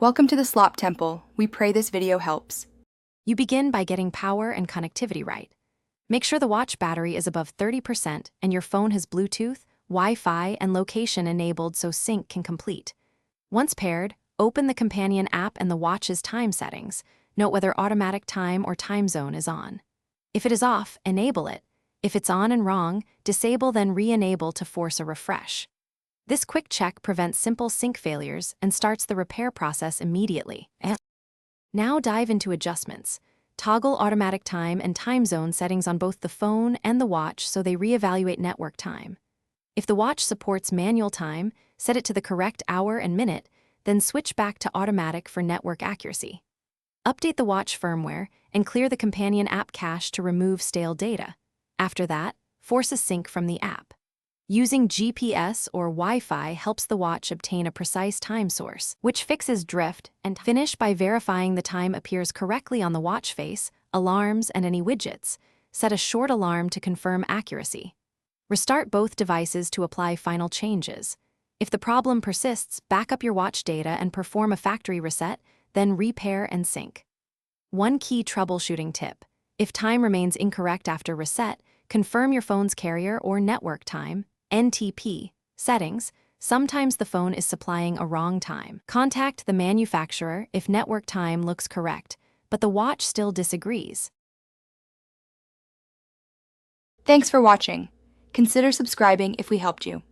Welcome to the Slop Temple. We pray this video helps. You begin by getting power and connectivity right. Make sure the watch battery is above 30% and your phone has Bluetooth, Wi-Fi, and location enabled so sync can complete. Once paired, open the companion app and the watch's time settings. Note whether automatic time or time zone is on. If it is off, enable it. If it's on and wrong, disable then re-enable to force a refresh. This quick check prevents simple sync failures and starts the repair process immediately. Now dive into adjustments. Toggle automatic time and time zone settings on both the phone and the watch so they reevaluate network time. If the watch supports manual time, set it to the correct hour and minute, then switch back to automatic for network accuracy. Update the watch firmware and clear the companion app cache to remove stale data. After that, force a sync from the app. Using GPS or Wi-Fi helps the watch obtain a precise time source, which fixes drift, and finish by verifying the time appears correctly on the watch face, alarms, and any widgets. Set a short alarm to confirm accuracy. Restart both devices to apply final changes. If the problem persists, back up your watch data and perform a factory reset, then repair and sync. One key troubleshooting tip: if time remains incorrect after reset, confirm your phone's carrier or network time (NTP) settings. Sometimes the phone is supplying a wrong time. Contact the manufacturer if network time looks correct, but the watch still disagrees. Thanks for watching. Consider subscribing if we helped you.